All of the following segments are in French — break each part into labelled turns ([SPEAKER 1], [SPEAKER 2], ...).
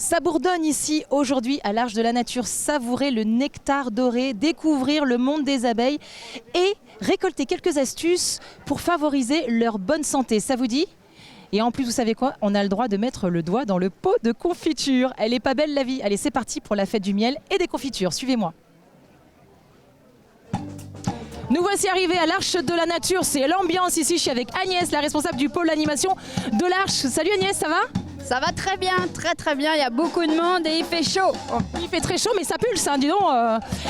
[SPEAKER 1] Ça bourdonne ici aujourd'hui à l'Arche de la Nature. Savourer le nectar doré, découvrir le monde des abeilles et récolter quelques astuces pour favoriser leur bonne santé. Ça vous dit ? Et en plus, vous savez quoi ? On a le droit de mettre le doigt dans le pot de confiture. Elle est pas belle la vie. Allez, c'est parti pour la fête du miel et des confitures. Suivez-moi. Nous voici arrivés à l'Arche de la Nature. C'est l'ambiance ici. Je suis avec Agnès, la responsable du pôle animation de l'Arche. Salut Agnès, ça va ?
[SPEAKER 2] Ça va très bien, très bien. Il y a beaucoup de monde et il fait chaud.
[SPEAKER 1] Il fait très chaud, mais ça pulse, hein, dis donc.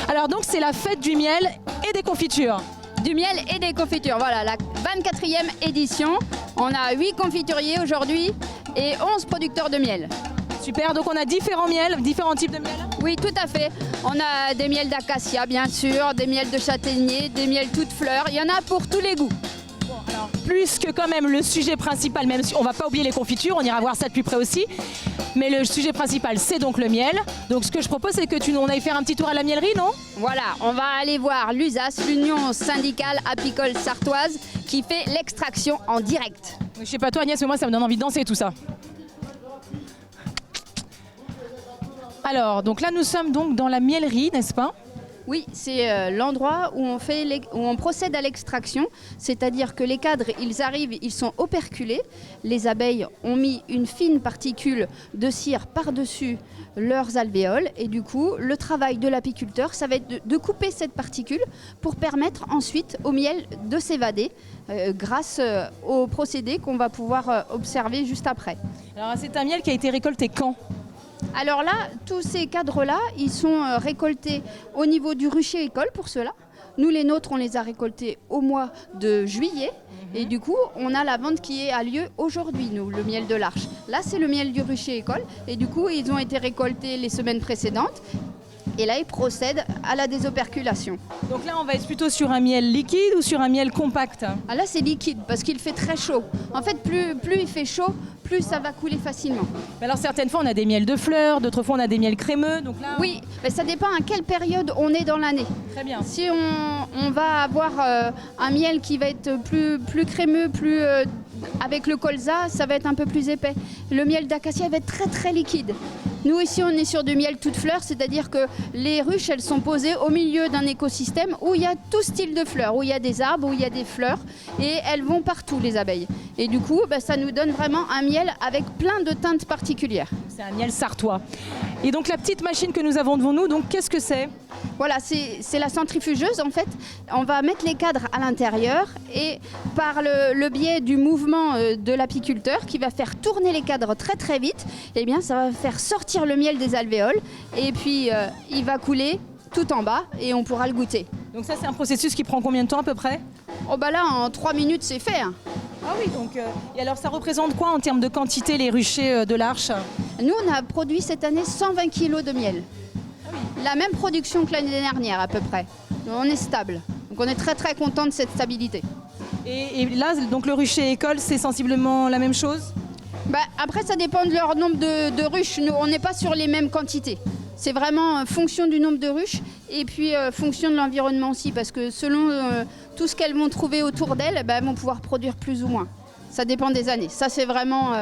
[SPEAKER 1] Alors donc, c'est la fête du miel et des confitures.
[SPEAKER 2] Du miel et des confitures. Voilà, la 24e édition. On a 8 confituriers aujourd'hui et 11 producteurs de miel.
[SPEAKER 1] Super, donc on a différents miels, différents types de miel.
[SPEAKER 2] Oui, tout à fait. On a des miels d'acacia, bien sûr, des miels de châtaignier, des miels toutes fleurs. Il y en a pour tous les goûts.
[SPEAKER 1] Bon, alors, plus que quand même le sujet principal, même si on ne va pas oublier les confitures, on ira voir ça de plus près aussi. Mais le sujet principal, c'est donc le miel. Donc ce que je propose, c'est que on aille faire un petit tour à la miellerie, non ?
[SPEAKER 2] Voilà, on va aller voir l'USAS, l'Union syndicale apicole sartoise, qui fait l'extraction en direct.
[SPEAKER 1] Je sais pas toi Agnès, mais moi ça me donne envie de danser tout ça. Alors, donc là nous sommes donc dans la miellerie, n'est-ce pas ?
[SPEAKER 2] Oui, c'est l'endroit où on procède à l'extraction, c'est-à-dire que les cadres, ils arrivent, ils sont operculés. Les abeilles ont mis une fine particule de cire par-dessus leurs alvéoles et du coup, le travail de l'apiculteur, ça va être de couper cette particule pour permettre ensuite au miel de s'évader grâce au procédé qu'on va pouvoir observer juste après.
[SPEAKER 1] Alors, c'est un miel qui a été récolté quand ?
[SPEAKER 2] Alors là, tous ces cadres-là, ils sont récoltés au niveau du rucher école pour cela. Nous, les nôtres, on les a récoltés au mois de juillet. Et du coup, on a la vente qui a lieu aujourd'hui, nous, le miel de l'Arche. Là, c'est le miel du rucher école. Et du coup, ils ont été récoltés les semaines précédentes. Et là, ils procèdent à la désoperculation.
[SPEAKER 1] Donc là, on va être plutôt sur un miel liquide ou sur un miel compact ?
[SPEAKER 2] Ah là, c'est liquide parce qu'il fait très chaud. En fait, plus il fait chaud, plus ça va couler facilement.
[SPEAKER 1] Mais alors, certaines fois, on a des miels de fleurs, d'autres fois, on a des miels crémeux. Donc là,
[SPEAKER 2] oui, mais ça dépend à quelle période on est dans l'année.
[SPEAKER 1] Très bien.
[SPEAKER 2] Si on va avoir un miel qui va être plus crémeux, avec le colza, ça va être un peu plus épais. Le miel d'acacia va être très liquide. Nous ici on est sur du miel toute fleur, c'est-à-dire que les ruches elles sont posées au milieu d'un écosystème où il y a tout style de fleurs, où il y a des arbres, où il y a des fleurs et elles vont partout les abeilles. Et du coup ça nous donne vraiment un miel avec plein de teintes particulières.
[SPEAKER 1] C'est un miel sartois. Et donc la petite machine que nous avons devant nous, donc qu'est-ce que c'est ?
[SPEAKER 2] Voilà, c'est la centrifugeuse en fait. On va mettre les cadres à l'intérieur et par le biais du mouvement de l'apiculteur qui va faire tourner les cadres très vite, eh bien ça va faire sortir le miel des alvéoles et puis il va couler tout en bas et on pourra le goûter.
[SPEAKER 1] Donc ça c'est un processus qui prend combien de temps à peu près ?
[SPEAKER 2] Oh bah là en 3 minutes c'est fait. Hein.
[SPEAKER 1] Ah oui, donc et alors ça représente quoi en termes de quantité les ruchers de l'Arche ?
[SPEAKER 2] Nous on a produit cette année 120 kg de miel. La même production que l'année dernière à peu près. On est stable. Donc on est très content de cette stabilité.
[SPEAKER 1] Et là, donc le rucher école, c'est sensiblement la même chose ?
[SPEAKER 2] Bah, après, ça dépend de leur nombre de ruches. Nous, on n'est pas sur les mêmes quantités. C'est vraiment fonction du nombre de ruches et puis fonction de l'environnement aussi. Parce que selon tout ce qu'elles vont trouver autour d'elles, bah, elles vont pouvoir produire plus ou moins. Ça dépend des années. Ça, c'est vraiment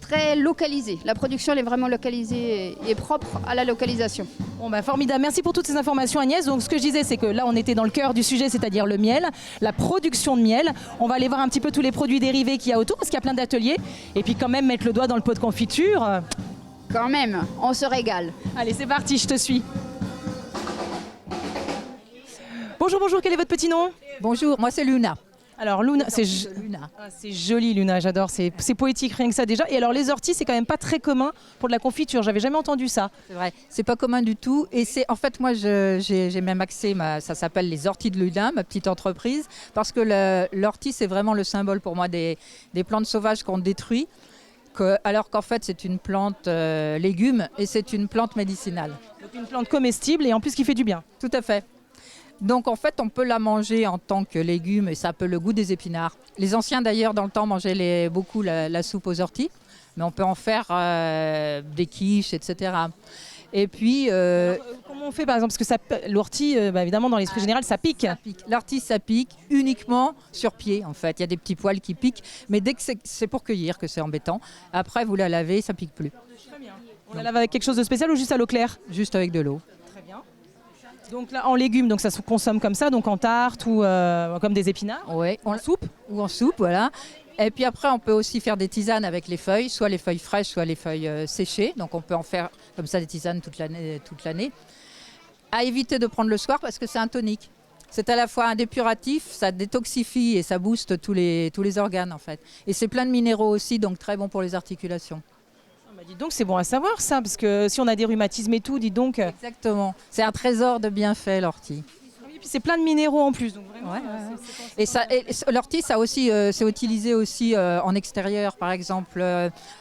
[SPEAKER 2] très localisé. La production, elle est vraiment localisée et propre à la localisation.
[SPEAKER 1] Bon bah formidable, merci pour toutes ces informations Agnès. Donc ce que je disais c'est que là on était dans le cœur du sujet, c'est-à-dire le miel, la production de miel. On va aller voir un petit peu tous les produits dérivés qu'il y a autour parce qu'il y a plein d'ateliers. Et puis quand même mettre le doigt dans le pot de confiture.
[SPEAKER 2] Quand même, on se régale.
[SPEAKER 1] Allez c'est parti, je te suis. Bonjour, quel est votre petit nom ?
[SPEAKER 3] Bonjour, moi c'est Luna.
[SPEAKER 1] Alors Luna, c'est joli Luna, j'adore, c'est poétique rien que ça déjà. Et alors les orties, c'est quand même pas très commun pour de la confiture, j'avais jamais entendu ça.
[SPEAKER 3] C'est vrai, c'est pas commun du tout. Et c'est en fait moi j'ai même axé, ça s'appelle les orties de Luna, ma petite entreprise, parce que l'ortie c'est vraiment le symbole pour moi des plantes sauvages qu'on détruit, alors qu'en fait c'est une plante légume et c'est une plante médicinale.
[SPEAKER 1] Donc une plante comestible et en plus qui fait du bien.
[SPEAKER 3] Tout à fait. Donc en fait, on peut la manger en tant que légume et ça a un peu le goût des épinards. Les anciens d'ailleurs dans le temps mangeaient beaucoup la soupe aux orties, mais on peut en faire des quiches, etc. Et puis,
[SPEAKER 1] comment Comment on fait par exemple, parce que l'ortie, évidemment dans l'esprit général, ça pique.
[SPEAKER 3] L'ortie, ça pique uniquement sur pied en fait. Il y a des petits poils qui piquent, mais dès que c'est pour cueillir que c'est embêtant. Après, vous la lavez, ça pique plus.
[SPEAKER 1] On la lave avec quelque chose de spécial ou juste à l'eau claire?
[SPEAKER 3] Juste avec de l'eau.
[SPEAKER 1] Très bien. Donc là, en légumes, donc ça se consomme comme ça, donc en tarte ou comme des épinards.
[SPEAKER 3] Oui, en soupe ou en soupe, voilà. Et puis après, on peut aussi faire des tisanes avec les feuilles, soit les feuilles fraîches, soit les feuilles séchées. Donc on peut en faire comme ça des tisanes toute l'année. À éviter de prendre le soir parce que c'est un tonique. C'est à la fois un dépuratif, ça détoxifie et ça booste tous les organes en fait. Et c'est plein de minéraux aussi, donc très bon pour les articulations.
[SPEAKER 1] Dis donc, c'est bon à savoir ça, parce que si on a des rhumatismes et tout, dis donc.
[SPEAKER 3] Exactement. C'est un trésor de bienfaits, l'ortie.
[SPEAKER 1] Et puis c'est plein de minéraux en plus. Donc vraiment,
[SPEAKER 3] Et l'ortie, ça aussi, c'est utilisé aussi en extérieur, par exemple,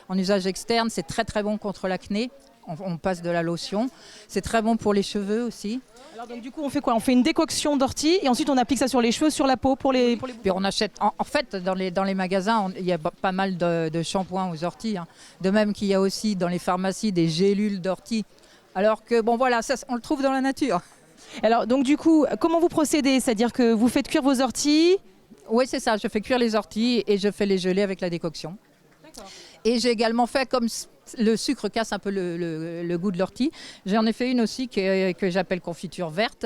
[SPEAKER 3] en usage externe. C'est très très bon contre l'acné. On passe de la lotion. C'est très bon pour les cheveux aussi.
[SPEAKER 1] Alors donc du coup, on fait quoi? On fait une décoction d'ortie et ensuite on applique ça sur les cheveux, sur la peau pour les.
[SPEAKER 3] Puis on achète. En fait, dans les magasins, il y a pas mal de shampoings aux orties. Hein. De même qu'il y a aussi dans les pharmacies des gélules d'ortie. Alors que bon voilà, ça, on le trouve dans la nature.
[SPEAKER 1] Alors donc du coup, comment vous procédez? C'est-à-dire que vous faites cuire vos orties?
[SPEAKER 3] Oui, c'est ça. Je fais cuire les orties et je fais les geler avec la décoction. D'accord. Et j'ai également fait comme le sucre casse un peu le goût de l'ortie. J'en ai fait une aussi que j'appelle confiture verte,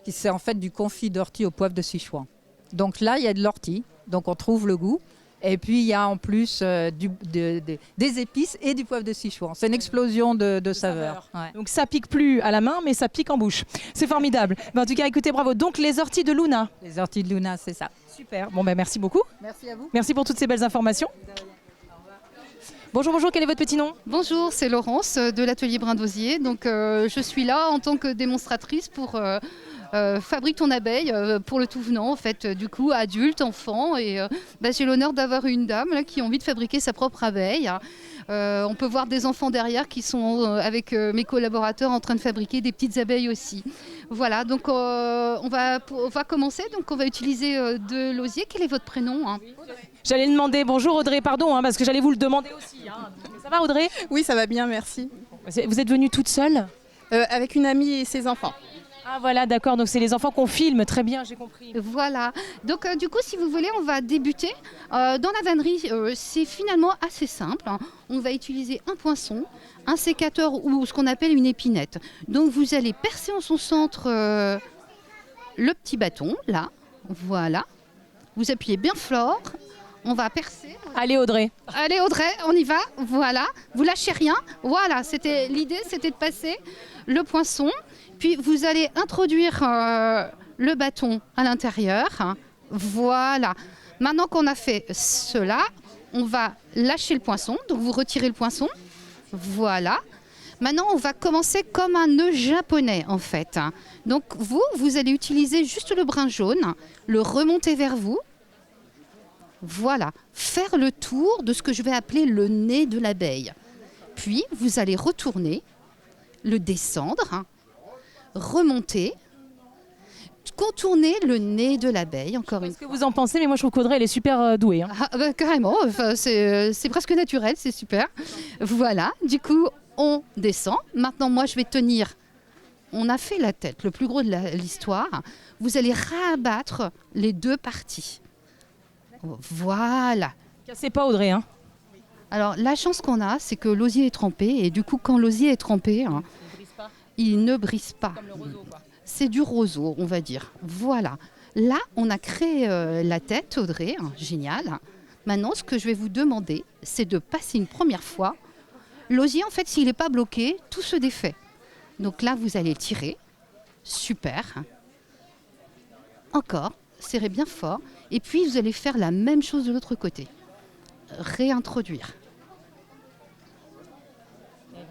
[SPEAKER 3] qui c'est en fait du confit d'ortie au poivre de Sichuan. Donc là, il y a de l'ortie, donc on trouve le goût. Et puis il y a en plus des épices et du poivre de Sichuan. C'est une explosion de saveurs. Ouais.
[SPEAKER 1] Donc ça pique plus à la main, mais ça pique en bouche. C'est formidable. En tout cas, écoutez, bravo. Donc les orties de Luna.
[SPEAKER 3] Les orties de Luna, c'est ça.
[SPEAKER 1] Super. Bon, merci beaucoup.
[SPEAKER 3] Merci à vous.
[SPEAKER 1] Merci pour toutes ces belles informations. Bonjour, quel est votre petit nom?
[SPEAKER 4] Bonjour, c'est Laurence de l'atelier Brin d'Osier. Donc je suis là en tant que démonstratrice pour Fabrique ton abeille pour le tout venant, en fait, du coup, adulte, enfant. Et j'ai l'honneur d'avoir une dame là, qui a envie de fabriquer sa propre abeille. On peut voir des enfants derrière qui sont avec mes collaborateurs en train de fabriquer des petites abeilles aussi. Voilà, donc on va commencer. Donc on va utiliser de l'osier. Quel est votre prénom, hein?
[SPEAKER 1] J'allais le demander. Bonjour Audrey, pardon, parce que j'allais vous le demander aussi. Ça va Audrey?
[SPEAKER 5] Oui, ça va bien, merci.
[SPEAKER 1] Vous êtes venue toute seule?
[SPEAKER 5] Avec une amie et ses enfants.
[SPEAKER 1] Ah voilà, d'accord, donc c'est les enfants qu'on filme, très bien, j'ai compris.
[SPEAKER 4] Voilà, donc du coup, si vous voulez, on va débuter. Dans la vannerie, c'est finalement assez simple. Hein. On va utiliser un poinçon, un sécateur ou ce qu'on appelle une épinette. Donc vous allez percer en son centre le petit bâton, là, voilà. Vous appuyez bien fort, on va percer.
[SPEAKER 1] Allez Audrey.
[SPEAKER 4] Allez Audrey, on y va, voilà. Vous lâchez rien, voilà, l'idée c'était de passer le poinçon. Puis vous allez introduire le bâton à l'intérieur. Voilà. Maintenant qu'on a fait cela, on va lâcher le poinçon. Donc vous retirez le poinçon. Voilà. Maintenant, on va commencer comme un nœud japonais en fait. Donc vous allez utiliser juste le brin jaune, le remonter vers vous. Voilà. Faire le tour de ce que je vais appeler le nez de l'abeille. Puis vous allez retourner, le descendre. Remonter, contourner le nez de l'abeille, encore une fois.
[SPEAKER 1] Qu'est-ce que vous en pensez? Mais moi je trouve qu'Audrey elle est super douée. Hein.
[SPEAKER 4] Carrément, enfin, c'est presque naturel, c'est super. Voilà, du coup on descend. Maintenant moi je vais tenir, on a fait la tête, le plus gros de l'histoire. Vous allez rabattre les deux parties. Voilà.
[SPEAKER 1] Cassez pas Audrey. Hein.
[SPEAKER 4] Alors la chance qu'on a, c'est que l'osier est trempé et du coup quand l'osier est trempé, hein, il ne brise pas.
[SPEAKER 1] Comme le roseau, quoi.
[SPEAKER 4] C'est du roseau, on va dire. Voilà. Là, on a créé la tête, Audrey. Hein, génial. Maintenant, ce que je vais vous demander, c'est de passer une première fois. L'osier, en fait, s'il n'est pas bloqué, tout se défait. Donc là, vous allez tirer. Super. Encore. Serrez bien fort. Et puis, vous allez faire la même chose de l'autre côté. Réintroduire.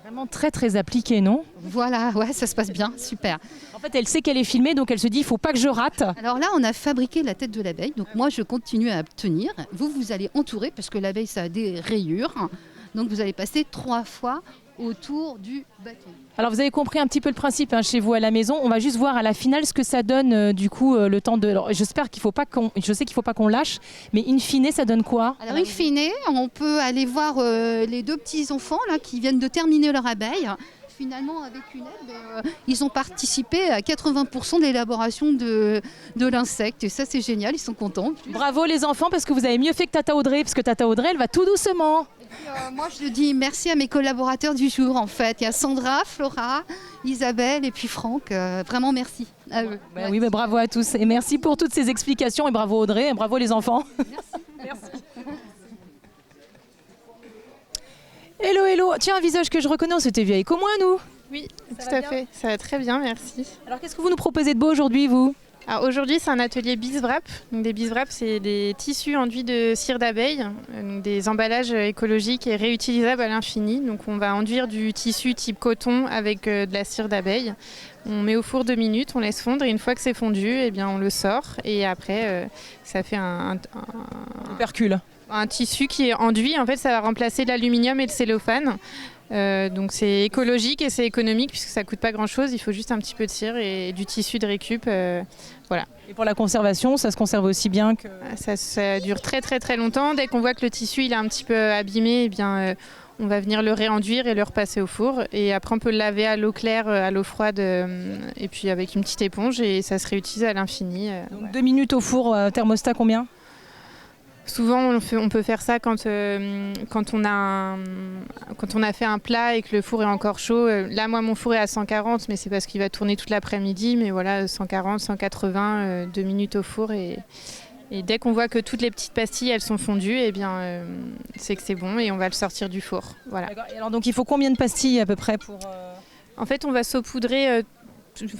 [SPEAKER 1] Vraiment très très appliquée, non?
[SPEAKER 4] Voilà, ouais, ça se passe bien, super.
[SPEAKER 1] En fait, elle sait qu'elle est filmée, donc elle se dit, il faut pas que je rate.
[SPEAKER 4] Alors là, on a fabriqué la tête de l'abeille, donc moi je continue à tenir. Vous allez entourer, parce que l'abeille ça a des rayures. Donc vous allez passer 3 fois autour du bâton.
[SPEAKER 1] Alors vous avez compris un petit peu le principe chez vous à la maison. On va juste voir à la finale ce que ça donne du coup le temps de. Alors, j'espère qu'il faut pas je sais qu'il faut pas qu'on lâche, mais in fine ça donne quoi?
[SPEAKER 4] Alors in fine, on peut aller voir les deux petits enfants là qui viennent de terminer leur abeille. finalement, avec une aide, ils ont participé à 80% de l'élaboration de l'insecte. Et ça, c'est génial, ils sont contents.
[SPEAKER 1] Bravo les enfants, parce que vous avez mieux fait que Tata Audrey, parce que Tata Audrey, elle va tout doucement.
[SPEAKER 4] Moi, je dis merci à mes collaborateurs du jour, en fait. Il y a Sandra, Flora, Isabelle et puis Franck. Vraiment, merci à eux.
[SPEAKER 1] Bah oui, mais bravo à tous. Et merci pour toutes ces explications. Et bravo Audrey, et bravo les enfants. Merci. Hello, hello. Tiens, un visage que je reconnais, c'était vieille qu'au moins nous.
[SPEAKER 5] Oui, tout à fait. Ça va très bien, merci.
[SPEAKER 1] Alors, qu'est-ce que vous nous proposez de beau aujourd'hui, vous?
[SPEAKER 5] Alors aujourd'hui, c'est un atelier biswrap. Donc des biswrap, c'est des tissus enduits de cire d'abeille, donc des emballages écologiques et réutilisables à l'infini. Donc on va enduire du tissu type coton avec de la cire d'abeille. On met au four 2 minutes, on laisse fondre et une fois que c'est fondu, eh bien on le sort et après ça fait un
[SPEAKER 1] Percule.
[SPEAKER 5] un tissu qui est enduit. En fait, ça va remplacer l'aluminium et le cellophane. Donc c'est écologique et c'est économique puisque ça coûte pas grand chose, il faut juste un petit peu de cire et du tissu de récup. Voilà.
[SPEAKER 1] Et pour la conservation, ça se conserve aussi bien que...
[SPEAKER 5] Ça dure très très très longtemps. Dès qu'on voit que le tissu il est un petit peu abîmé, eh bien, on va venir le réenduire et le repasser au four. Et après on peut le laver à l'eau claire, à l'eau froide et puis avec une petite éponge et ça se réutilise à l'infini.
[SPEAKER 1] Donc 2 minutes au four, thermostat combien?
[SPEAKER 5] Souvent, on peut faire ça quand on a fait un plat et que le four est encore chaud. Là, moi, mon four est à 140, mais c'est parce qu'il va tourner toute l'après-midi. Mais voilà, 140, 180, 2 minutes au four. Et dès qu'on voit que toutes les petites pastilles, elles sont fondues, eh bien, c'est que c'est bon et on va le sortir du four. Voilà.
[SPEAKER 1] Et alors, donc, il faut combien de pastilles à peu près pour...
[SPEAKER 5] En fait, on va saupoudrer...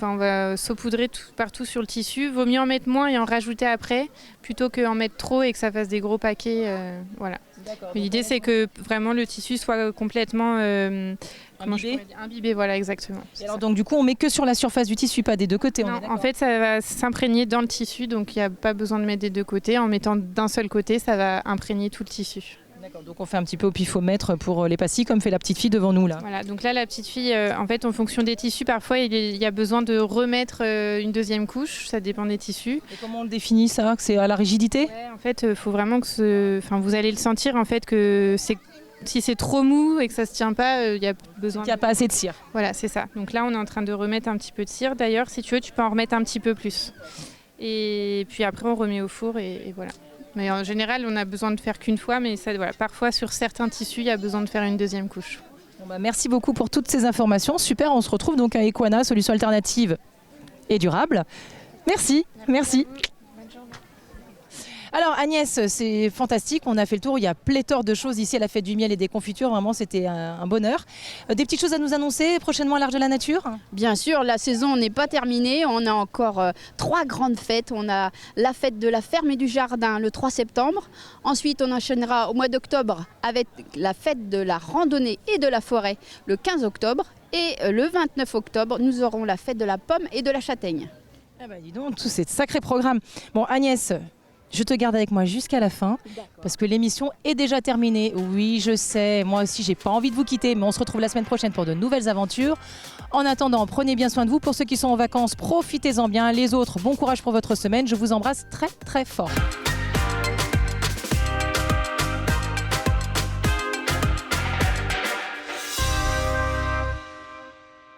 [SPEAKER 5] on va saupoudrer partout sur le tissu. Vaut mieux en mettre moins et en rajouter après, plutôt qu'en mettre trop et que ça fasse des gros paquets. Voilà. Mais l'idée, c'est que vraiment le tissu soit complètement imbibé. Voilà, exactement.
[SPEAKER 1] Et alors, donc, du coup, on met que sur la surface du tissu, pas des deux côtés.
[SPEAKER 5] Non, en fait, ça va s'imprégner dans le tissu, donc il n'y a pas besoin de mettre des deux côtés. En mettant d'un seul côté, ça va imprégner tout le tissu.
[SPEAKER 1] D'accord, donc on fait un petit peu au pifomètre pour les pastilles, comme fait la petite fille devant nous là.
[SPEAKER 5] Voilà, donc là la petite fille, en fait en fonction des tissus, parfois il y a besoin de remettre une deuxième couche, ça dépend des tissus.
[SPEAKER 1] Et comment on le définit ça? C'est à la rigidité?
[SPEAKER 5] Ouais, en fait il faut vraiment que vous allez le sentir en fait que si c'est trop mou et que ça se tient pas, il y a besoin.
[SPEAKER 1] Il n'y a pas assez de cire.
[SPEAKER 5] Voilà, c'est ça. Donc là on est en train de remettre un petit peu de cire. D'ailleurs si tu veux tu peux en remettre un petit peu plus. Et puis après on remet au four et voilà. Mais en général, on n'a besoin de faire qu'une fois, mais ça, voilà, parfois sur certains tissus, il y a besoin de faire une deuxième couche.
[SPEAKER 1] Bon bah merci beaucoup pour toutes ces informations. Super, on se retrouve donc à Equana, solution alternative et durable. Merci, merci. Alors Agnès, c'est fantastique, on a fait le tour, il y a pléthore de choses ici à la fête du miel et des confitures, vraiment c'était un bonheur. Des petites choses à nous annoncer prochainement à l'Arche de la Nature?
[SPEAKER 2] Bien sûr, la saison n'est pas terminée. On a encore 3 grandes fêtes. On a la fête de la ferme et du jardin le 3 septembre. Ensuite, on enchaînera au mois d'octobre avec la fête de la randonnée et de la forêt le 15 octobre. Et le 29 octobre, nous aurons la fête de la pomme et de la châtaigne.
[SPEAKER 1] Ah bah dis donc, tout c'est sacré programme. Bon Agnès, je te garde avec moi jusqu'à la fin parce que l'émission est déjà terminée. Oui, je sais, moi aussi j'ai pas envie de vous quitter, mais on se retrouve la semaine prochaine pour de nouvelles aventures. En attendant, prenez bien soin de vous. Pour ceux qui sont en vacances, profitez-en bien. Les autres, bon courage pour votre semaine. Je vous embrasse très très fort.